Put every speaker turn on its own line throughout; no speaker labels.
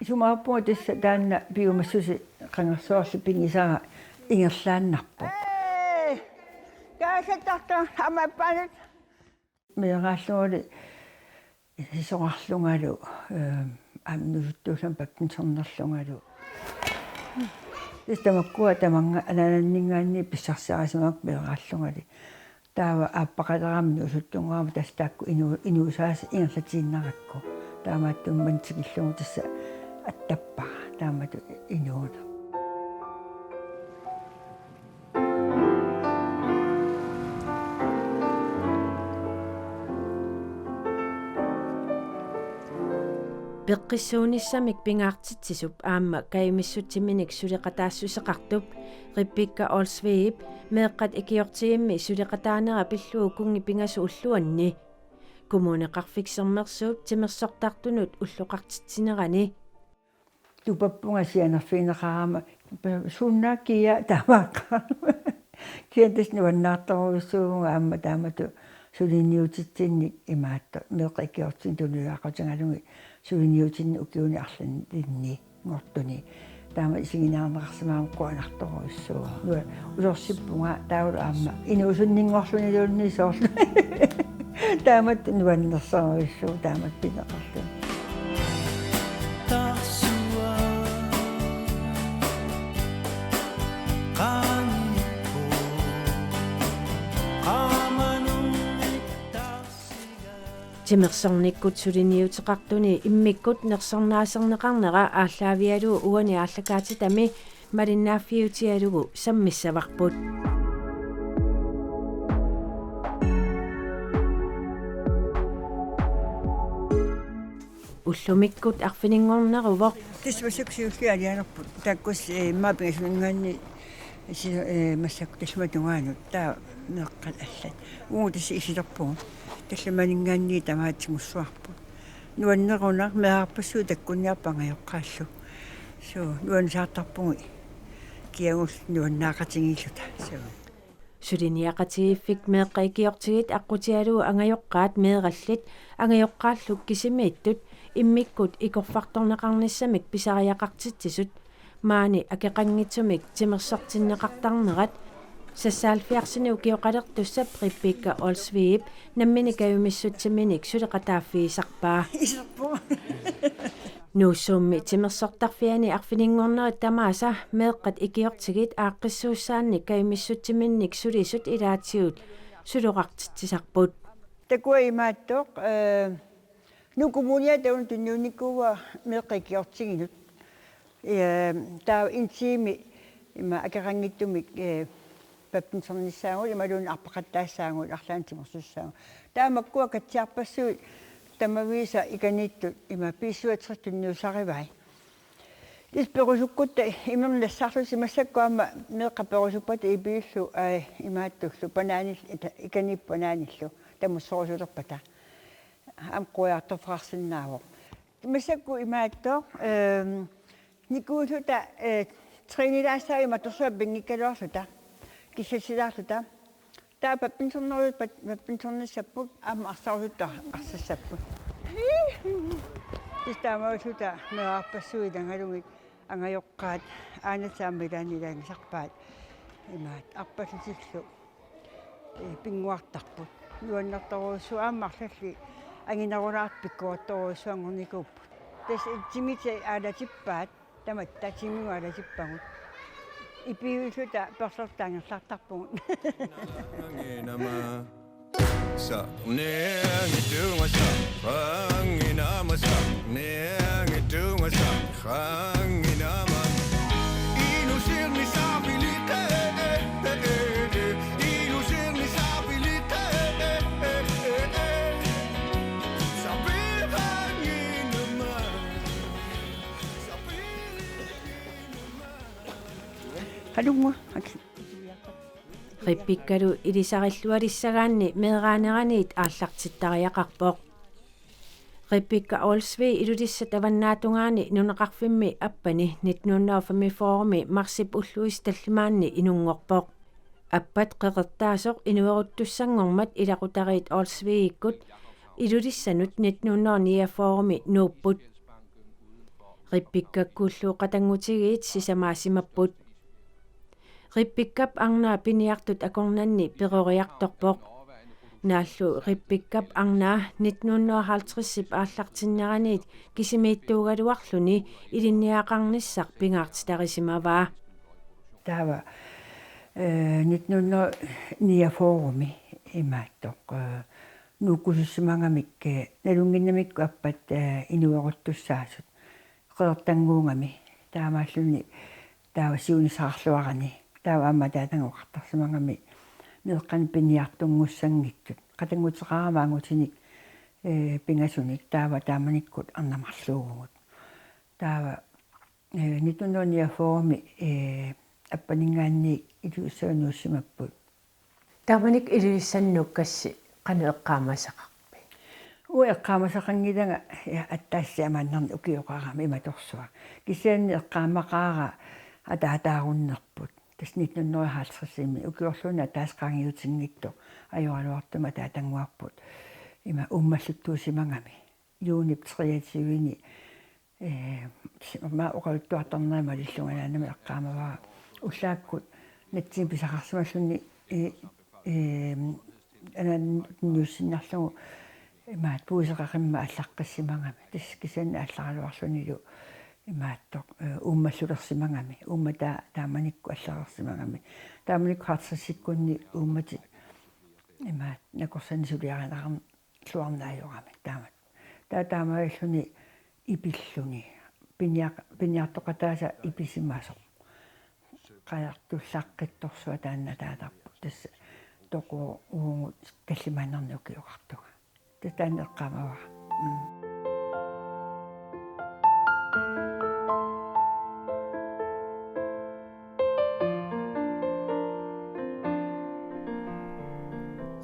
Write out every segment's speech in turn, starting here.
Sumaappunga tassa taanna piumassusi qangersuarlu pingisaanga ingerlaannarpu. Kaasattarta amappanut meeraalluuli isoqarlungalu amnusuttuusan pakkinsornerlungalu. Tamakkua tamanga anananningaanni pissarsiarisimak meeraallugali. Taava aappaqaleramni usuttungaama tastaakku inuusaas ingerlatiinnarakku. Taamaattumman tikillungu tassa attappa taamatu inuuna.
Peqqissuunissamik pingaartitsisup aamma kaimissutiminik suliqataassuseqartup rippikka Olsviip meeqqat ikiortigimmi suliqataanera pilluu kungi pingasu ulluanni kommuneqarfiksermersuup timersortartunut ulluqartitsinerani
Tupappunga sianerfiineqarama suunnaakkia taamaaqqa kiantas nuannaartoruissuunga aamma taamatu suliniutitsinnik imaatta meeqqikiortin tuluaqatangalungi suliniutinni ukiuni arlanni ngortuni taama isiginaarneqarsimaamaqquanartoruissuu usorsippunga taulu aamma inuusunninngorluni luunni soorlu taamat nuannersaruissuu taamat pineqarluni
Timersornikkut suliniuteqartuni immikkut nersarnaasernеqarnera ааллаавиалуу уани ааллакаатитами малиннааффиутиалугу саммиссаварпут уллумиккут арфинингорнерувоқ
тисмасуксиуллиалианерпут таккус маапигасунгаанни массак тасматунгаанут таа неэққат аллат уу тасси исилерпугу талламанингаанни тамаатсимуссуарпут нуаннерунар меарпассуу таккунниарпангайоққааллу суу нуансаартарпуги киагус нуаннаақатингиллута суу
сулиниақатигиффик меэққаикиортигит аққутиалуу ангайоққаат меэраллит ангайоққааллук кисимииттут иммиккут икорфарторнеқарниссамик писариақартитсисут маани акеқангитсумик тимерсортиннеқартарнерат сассаалфиарсини укиоқалертуссап риппикка Олсвиип наммини каюмиссутсиминик сулеқатааффиисарпаа нуусуумми тимерсортарфиани арфинингорнерит тамааса меэққат икиортигит ааққиссууссаанни каюмиссутсиминник сулисут илаатсиут сулоқартитсисарпут
такуимааттоқ нукумуниатаун тунниуниккуа меэққикиортигинут таа интими има акерангиттумик паппинсерниссаагу ималуун арпақаттаассаагу арлаан тимерсуссаагу таамаккуа катсиарпассуи тамависа иканиттут има писсуатсертунниусаривай тис перусуккутта имернлассарлуси массаккуама меэққа перусуппата ипиуллу имааттуллу панаанил иканиппанааниллу тамуссорусулерпата амқуяартофрарсиннаавоқ массакку имааттоо никуулута тринидасаа иматорсуа бенгиккалуарлута киссасилаарлута таа паппинсернерут паппинсерниссаппут аама арсарусутта арсассаппут тистаамаусута меарпассуи тангалугит ангайоққаат аанасаамилаанилаангисарпаат имаат арпалутиллу пингуартарпут нуаннарторуссу аамарлалли ангинарулаарт пиккуарторуссуангорникууппут тас тимите аалатиппаат таматта тимиу аалатиппагут ипиуллута персортаангерлартарпугут
нама са неангитунгаса хангинамаса неангитунгаса хангинама инусирни сабилите инусирни сабилите сабилангинама
халунгуа
риппиккалу илисариллуалиссагаанни меэраанераниит ааллартиттариақарпоқ риппикка Олсви илулисса таваннаатунгаани нунеқарфимми аппани 1945 форуми марсип уллуис таллимаанни инунгорпоқ аппат қеқертаасоқ инуеруттуссангормат илақутариит Олсвииккут илулиссанут 1909 форуми нууппут Rippikakkuullu qatangutigiit sisamaassimapput. Rippikkap arnaa piniartut akornanni peroriartorpoq. Naallu rippikkap arnaa 1950 aallartinneraniit kisimiittuugaluarluni ilinniaqarnissaq pingaartitarisimavaa.
Taava 1949 imaattoq nuukkusussimangamikke nalunginnamikku appat inueruttussaasut qeertanguungami taamaalluni taava siunisaqarluarani taava amma taatangoqartarsimangami neeqqan piniartunngussangittut qatangutеqарамаангутиник пингасуник таава тааманиккут арнамарлуугут таава 1949 аппанингаанни илуссаануussимаппут
Taamanik iluissannukassi qaneeqqaamasaqarpi.
Уэккаамасақангилага аттаассиамааннарни укиоқарами иматорсуа кисианни эққаамақаара атаатааруннерпут тас 1950 укиорлуна таасқаангиутингитто ajorluartuma taatangуарпут има уммаллуттуусимангами юунip 23-ини ма оқалуттуартарнерма лиллунганаанами эққаамаваа уллааккут натсин писақарсималлунни ананнуссиннарлугу имаат пуусеқақимма аллаққиссимангами тас кисианни алларалуарлунилу имааттоқ уммаллулерсимангами уммата тааманикку алларерсимангами тааманикку хартсассиккунни уммати имаат накорсани сулиаранаарам суарнаajorami таамат таамааллуни ипиллуни пиниартоқатааса иписимаасо qajartullaqqittorsuа таанна таатарпу тасса тоқу уугут каллимааннарни укиоқартуга татаанеққамава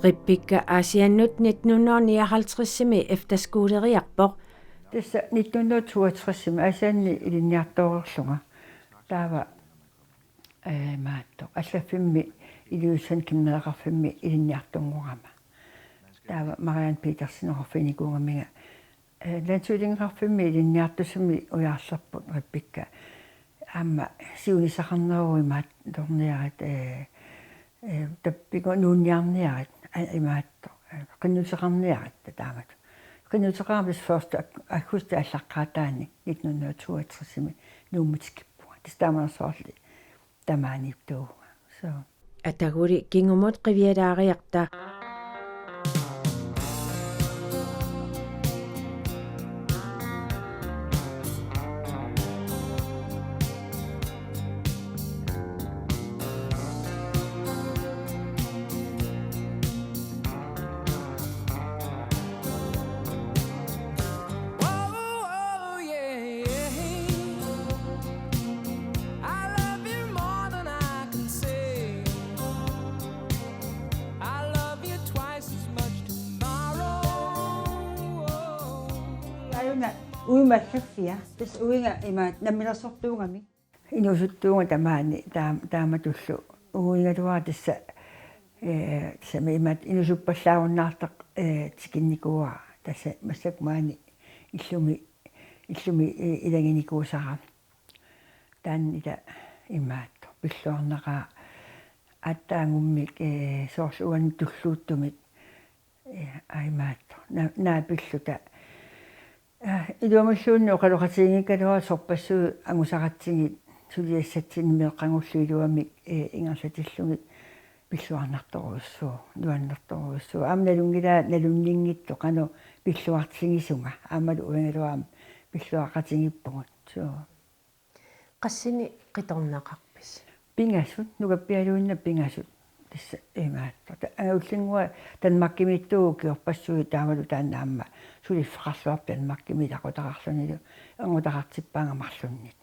Rippikka aasiannut 1959-simi efterskoleriarpoq.
Tassa 1962-simi aasianni ilinniartoorerlunga taava maatto allafimmi iluussan kimneeqarfimmi ilinniartunngorama taava Marianne Petersen-orfinikuungamiga lansulingarfimmi ilinniartusimi ujaarlerput rippikka aamma siunisaqarneruimaat torniarit tappiko nuunniarniarit imaatto qinnuteqarniarit taamat qinnuteqarmis første august allaqqaataani 1962-simi nuummitikippuga tastaamanarsoorli tamaaniptuu so
Ataguri kingumut qivialaariarta
uimallaffia tas uinga imaat nammilersortuungami inusuttuunga tamaani taamatullu uingaluaa tassa tassa imaat inusuppallaagunnaartaq tikinnikuaa tassa massakmaani illumi ilanginikuusara taannita imaatto pilluarnaqaa аттаангуммик соорсуан туллуутtumit aimaatto naapilluta илуамаллуунни оқалоқатингиккалуа сорпассуу ангусаратсигит сулиассатсин меэққангуллуилуамик ингерлатиллугит пиллуарнарторуссуу нуаннерторуссуу аамналунгилаа налуннингитто қано пиллуартсигисунга аамалу уангалуаам пиллуақатингиппугут соо
qassini qitornaqarpis
пингасут нугаппиалуинна пингасут тасса имаатто агуллингуа танмаккимиттуу киорпассуи таавалу тааннаамма сулиффақарлуар танмаккими тақутақарлунилу ангутақартиппаангамарлуннит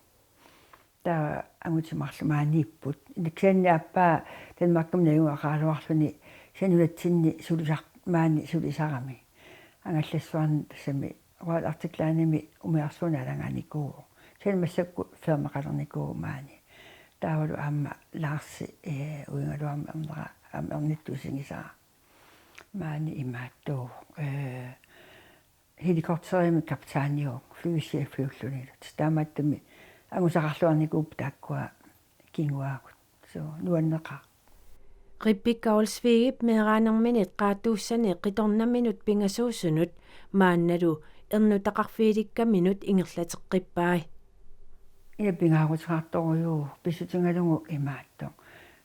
таа ангутимарлумаанииппут иликсаанни аппаа танмаккам нагуақаалуарлуни санулатсинни сулисармаани сулисарами ангаллассуарни тассами оал артиклааними умиарсуна алангааникуу сан массакку фермақалерникуу маани таавалу аама лаарси уингалуарми амнера амерниттусигисаа маани имааттуу helikopterimi kaptaanio flychef flyvlunit taamattumi angusaqarluarnikuup taakkua kinguaagut so nuanneqa
Rippikkaulsviigip meeraanerminit qaatuussani qitornaminut pingasuussunut maannalu ernutaqarfiilikkaminut ingerlateqqippai
ila pingaaguteqartoruyuu pisutingalungu imaatto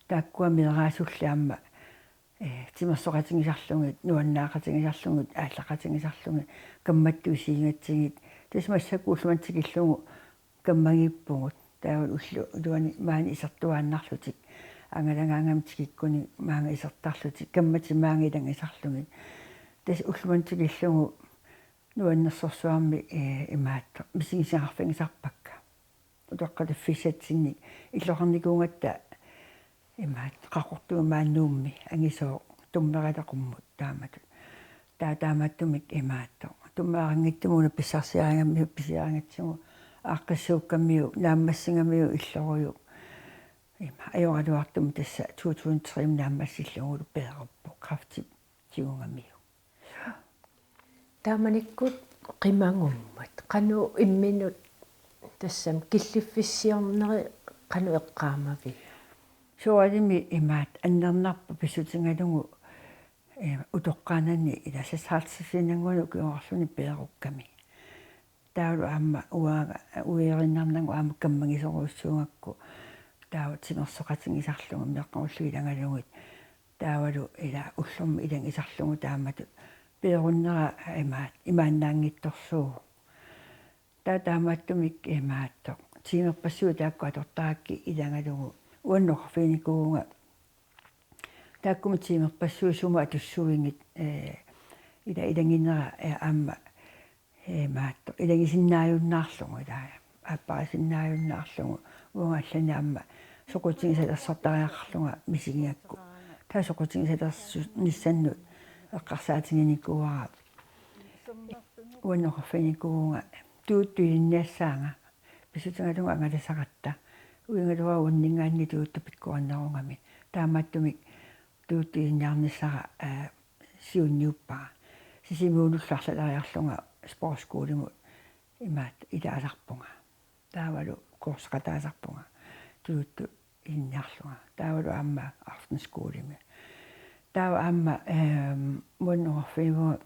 taakkua mieraasullaamma timersoqatingisarlungit nuannaaqatingisarlungit ааллақатигисарлуги камматтуусиинgatsigit тасмассакууллуматсикиллугу каммагиппугут таавал уллу улуани маани исертуааннарлутик ангалагаангамтикиккуни маанга исертарлутик каммати маангилан исарлугит тас уллуматсикиллугу нуаннерсорсуарми имаатто мисигисиарфингисарпакка утоққалаффисатсинни иллоқарникуунгатта имаат қақортуга мааннуумми ангисоо туммералақуммут таамату тааматтумик имаатто туммеарангиттумуна писсарсиаангамми писиаангатсигу ааққиссууккаммиу нааммассингаммиу иллоруйу има ajorалуартум тасса 2003 нааммассиллугулу пеерппу крафти тигунгаммиу
тааманиккут қимангуммат қану имминут тассам киллиффиссиорнери қану эққаамави
суалими имаат аннернарпу писутингалугу утоққаанани иласасаартсисинангуну киорарлуни пеерукками таалу аама уаага уериннарнангу аама каммагисоруссуугакку таава тимерсоқатингисарлугу меққаруллуиlanгалугит таавалу ила уллумми илан исарлугу таамату пееруннера имаат имааннаангитторсуу тааматтумик имаатто тимерпассуу таакку атортаакки илангалугу уаннорфиникуунга тааккуми тимерпассуу сума атуссуингит ила илангиннера аама маатто илагисиннааюннаарлугу илаа аппарисиннааюннаарлугу уангаллани аама соқутингисалерсортариақарлуга мисигиакку таа соқутингисалерсу ниссаннут эққарсаатингиникууараа уаннорфиникуунга тууттуинниассаанга писутингалуга ангаласақатта уингалуа уннингаанни туутта пиккуаннерунгами тааматтумик тууттуинниарниссара сиунниуппаа сисимуулларлалариарлунга спортскуулиму имаат илааларпунга таавалу курсқатаасарпунга туутту инниарлунга таавалу аама афтенскуулими таава аама муннорфиво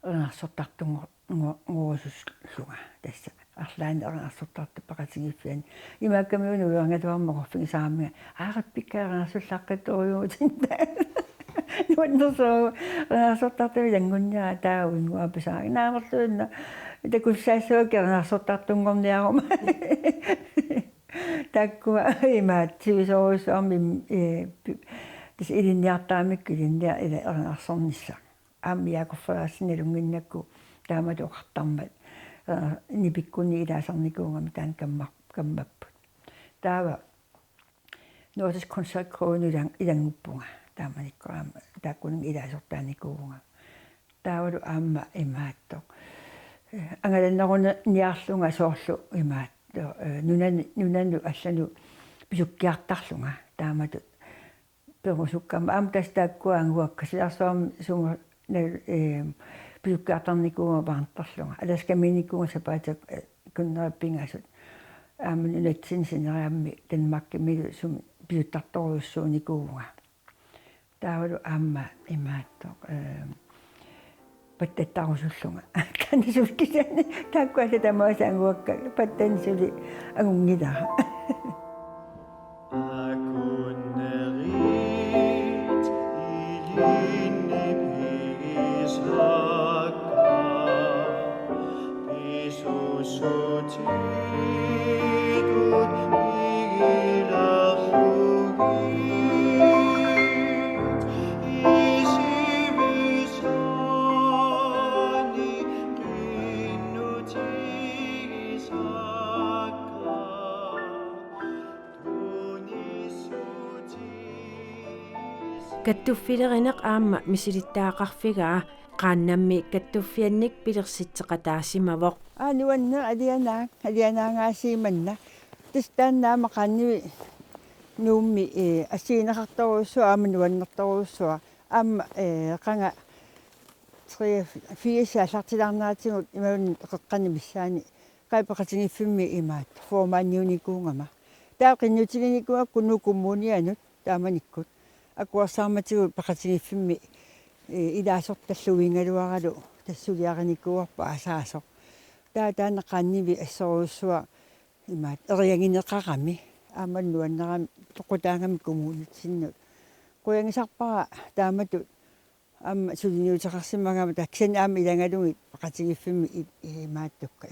эрнарсортартунгор ngorsuslunga tassa arlaan ernarssortartu paqatigiffian imaakkamиуну уангатуарморфинги саамига ааратпиккаарнарсуллаққатторюутинта нуаннерсоо эрнарсортартуи лангунниа таауингуапасаа наамерлуинна такуссаассуакернарсортартунгорниарума таккуа имаат сивисоруссуарми тас илинниартаамикку илинниа ила эрнарсорнисса аамиакуффаасинилунгиннакку таамату оқартармат нипиккуни илаасарникуунгами таан каммаппут таава нуатис консерткроонилан илангуппунга тааманиккораама тааккунин илаасортааникуунга таавалу аама имаатто ангаланнеруна ниарлунга соорлу имаатто нунанну аллану писуккиартарлунга таамату перусуккама аама тас тааккуангуаккасиарсуарми сума пиуккаартарникууга ваантарлунга аласкаминикууга сапаатак куннераппингасут ааманунатсин синериамми танмаккимилу сум пиуттарторуйуссууникууга таавалу аама имаатто паттаттарусуллунга канисулкисани тааккуаса тамаасаангуакка паттансули агунгилара
каттуффилеринеқ аама мисилиттаақарфигаа qaannammi kattuffiannik pilersitseqataassimavoq
нуаннер алианаангаасииманна тастааннаама qaannivi nuummi ассиинеқарторуссуа аама нуаннерторуссуа аама qanga 3-4 аллартилаарнаатигут имаун эққани миссаани қайпақатингиффимми имаат формаанниуникуунгама таа қиннутигиникуакку нукуммунианут тааманиккут акуарсаарматигут пақатингиффимми илаасорталлуингалуаралу тассулиараникуарпа асаасо таана қанниви ассоруссуа имаат эриангинеқарами ааманнуаннерами тоқутаангами кумуунитсиннут куянгисарпара таамату амма сулиниутеқарсимагама таксан аама илангалугит пақатигиффими имааттукка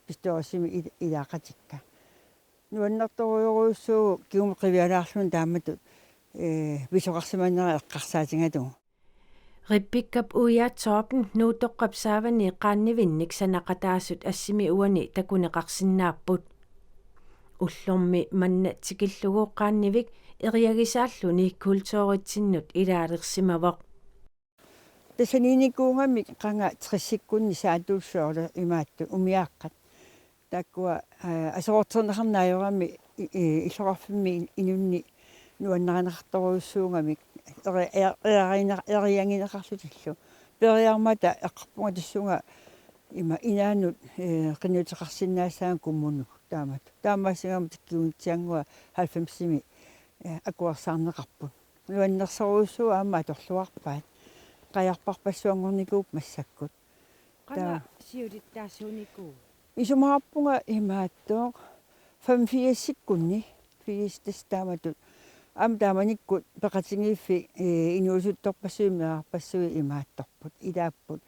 пистоорсими илаақатикка нуаннарторуйоруйуссуу киумеқивиалаарлун таамату висоқарсиманнера эққарсаатингатугу
риппиккап уяатсоорпн нуутоққапсаавани qaannivinnik sanaqataasut assimi uani takuneqarsinnaapпут уллорми манна тикиллугуу qaannivik эриагисааллуни культууритсиннут илаалерсимавоқ
тасаниникуунгами қанга триссиккунни саатууссуола имаатту умиааққат таккуа асоортернеқарнаajorami иллоқарфимми инунни нуаннеранеқарторуйуссуунгами эриангинеқарлутиллу периармата эққарпунга тассунга има инаанут қиннутеқарсиннаассаан куммунук таамаасингама таккиунитсиангуа 90-ми акуарсаарнеқарпут нуаннерсоруйуссуу аама аторлуарпаат qajarparpassuangornikuup massakкут
qana siulittaassuunikuu
исумаарпунга имааттоо 85-сиккунни 80 тааматут ам тааманиккут пеқатингиффи инуусутторпассуимиарпассуи имаатторпут илааппут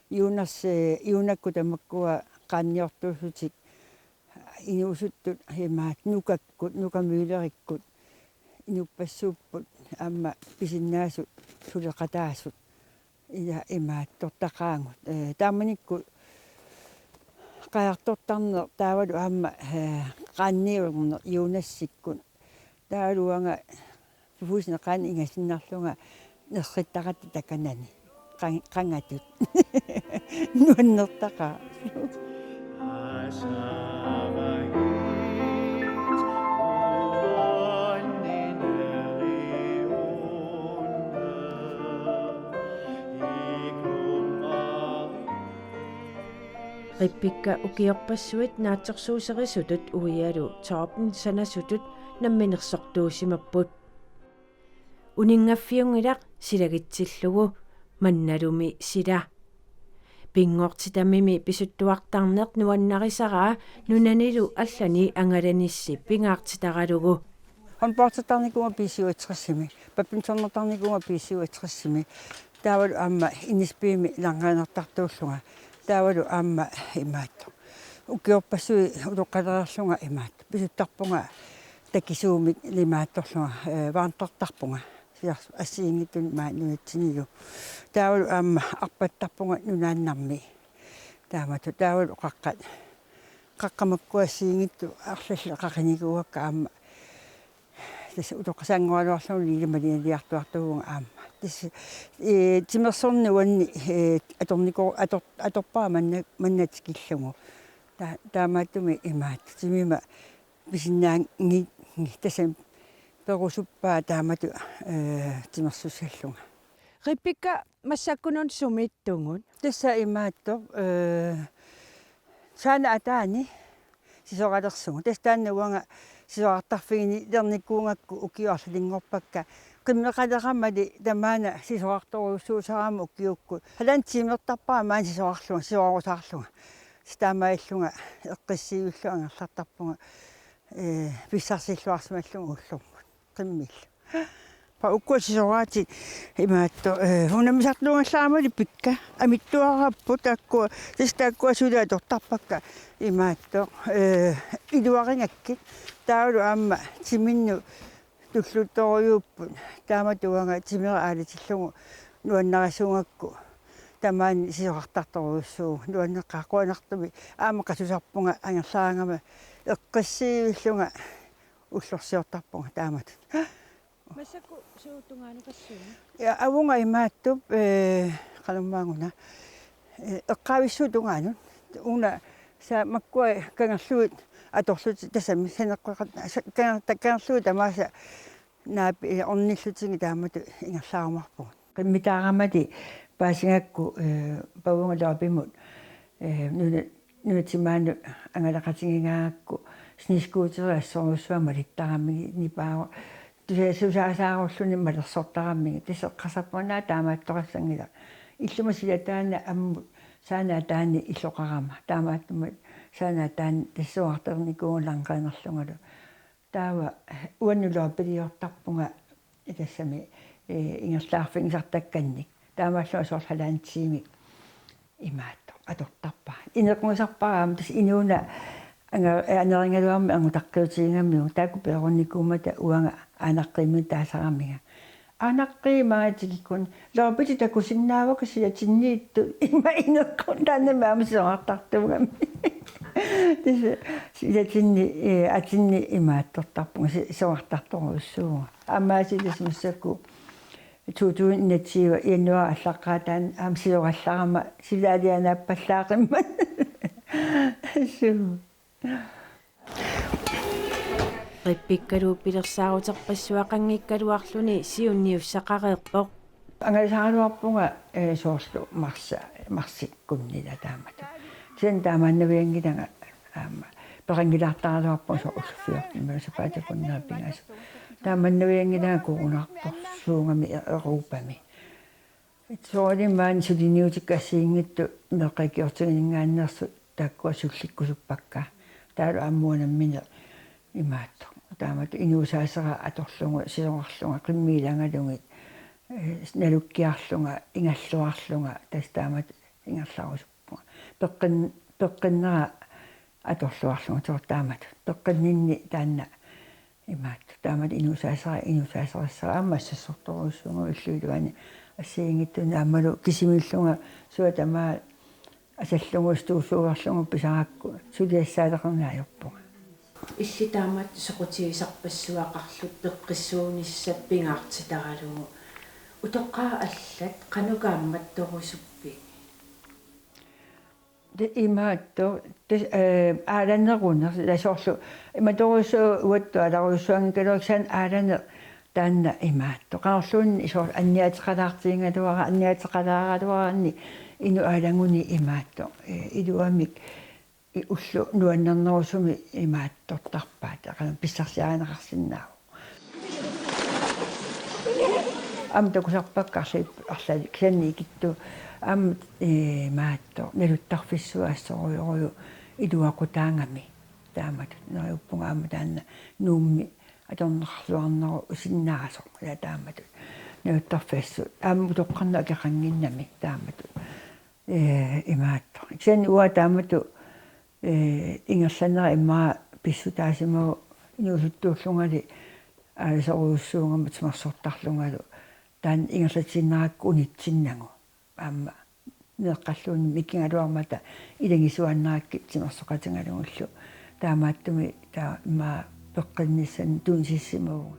юунакку тамаккуа qaanniortuussутик инуусуттут имаат нукамиулериккут инуппассууппут аама писиннаасут сулеқатаасут ия имаат тортақаангут тааманикку qajartortarner taavalu aamma qaanniuerner юунассиккун таалуанга фусне qaан ингасиннарлунга нерриттақатта таканани qangатут нуаннертаqa
риппикка укиорпассуит наатсерсуусерисутут уиалу тоорпн санасутут намминерсортуусимаппут унингаффиунгилақ силагитсиллугу манналуми сила пингортитамими писуттуартарнеқ нуаннарисараа нунанилу аллани ангаланисси пингаартитаралугу
хонпортартарникума писиуатсериссими паппинсорнертарникума писиуатсериссими таавалу аама иниспиими лангаанертартууллунга таавалу аама имаатто укиорпассуи улоққалериарлунга имаатто писуттарпунга такисуумик лимаатторлунга ваантартарпунга ассиингитун маануатсинигу таавалу аама арпаттарпунга нунааннарми таамату таавалу қаққамаккуассиингитту арлалла қақинигуакка аама тас улоққасаангуалуарлуни илималиалиартуартугунга аама тас тимерсорнуанни аторпаа маннатикиллугу таамааттуми имаат тимима писиннаанги тасам перусуппаа таамату тимерсуссаллунга
риппикка массаккунун сумиттунгут
тасса имаатто саана атаани сисоқалерсугу тас тааннауанга сисоартарфигини лерниккуунгакку укиуарлингорпакка qimmeqaleqamali tamaana sisuartoruussuusaraama ukiukku halan tiimertarpaa maan sisuarlunga sisuarusaarlunga staamaillunga eqqissiiullu angerlartarpunga pissarsilluarsimallunga ullurmut qimmillu pa ukku sisuaraati imaatto unamisarluungallaamali pikka amittuarapput akku tastaakku sulatortarpakka imaatto iluaringakki taalu aamma timinnu tulluttoriupput taamatuanga timera aalitillungu nuannarasuungakku tamaan sisuartartoruussuu nuanneqqaaquanartumi aama qasusarpunga angerlaangama eqqissiivillunga ullorsiortarpunga taamatut
массакку суутунгаанукассуна
я авунга имааттуп qalummaanguna eqqaavissutungaaну una sa makkua kangerluut аторлут тасами санеққақат таккаарлуу тамааса нааpi орниллутинги таамату ингерлаарумарпугут qimmitaaramati паасингакку павунгалерапимут нуутимаanu ангалақатингигаакку снискуутериассоруссуама литтараммиги нипаава тусаасааруlluni малерсортараммиги тисеққасаппунаа таамаатторассангила иллума силатаана амму саанаа таани иллоқарама таамааттумат саанаа таани тассуартерникуунгуланқаанерлунгалу таава уаннулуаппилиортарпунга итассами ингерлаарфингисартакканник таамааллуа соорлалаантсиими имаатто атортарпаа инеқунгисарпараама тас инууна анерингалуарми ангутаққиутигингаммиу таакку перунникуумата уанга аанаққимми таасараммига аанаққимаатикиккун лоопити такусиннаавака сиатинниитту има инеққун тааннамаамисоартартугамми тис сиатинни атинни имааттортарпунга соартарторуссууга амаасилис массакку тутуиннатсиива ианнуа аллаққаатаан аамсилоралларама силаалианааппаллаақиммат суу
Риппиккалу пилерсаарутерпассуақангиккалуарлуни сиунниуссақареерпоқ
ангалисааруарпунга соорлу марсиккуннила таамата сен таамааннавиангилага аама перангилаартаалуарпун соорфиортимма сапаатакуннааппингас таамааннавиангилага курунаарторсуунгами эрупами соолимаан сулиниутиккассиингитту меққикиортигингааннерсу тааккуа сулликкусуппакка таалу аммуанаммина имаатто таамата инуусаасера аторлугу силорлунга қиммиилангалугит налуккиарлунга ингаллуарлунга тас таамат ингерларусуппунга пеққиннера аторлуарлунга тоо таамат пеққиннинни таанна имаатто таамат инуусаасерассара аммассассорторуссунга иллуилуани ассиингиттуна аммалу кисимиллунга суатамаа асаллугустуусууарлугу писаракку сулиассаалеқарнаajorpunga
иллитаамат соқутигисарпассуақарлут пеққиссуунissapпингаартитаралугу утоққаа аллат қанукаамматторусуппи
det imaatto aalannerunner lasooрлу иматорусу уатту аларусуангкалуаксан ааlanner таанна имаатто qaarluunni isor анниатеқалаартиингалуара анниатеқалааралуаранни ину aalanguni imaatto илуамик уллу нуаннернерусуми имааттортарпаат aqana писсарсиаанеқарсинаау ам такусарпаккарлип арлали кианни китту ам маатто налуттарфиссуаассоруйорую илуақутаангами таамат нариуппунга ама таанна нуумми аторнерлуарнеру усиннаасо я таамат налуттарфиссу ааму тоққарна акеқангиннами таамат имаатто кианни уа таамату ингерланера иммаа писсутаасимагу инусуттууллунгали аасоруссуунгама тимарсортарлунгалу таан ингерлатсиннеракку унитсиннагу аама неэққаллуунни миккингалуармата илагисуаннеракки тимарсоқатингалунгуллу таамааттуми таа иммаа пеққинниссан туунсиссимагу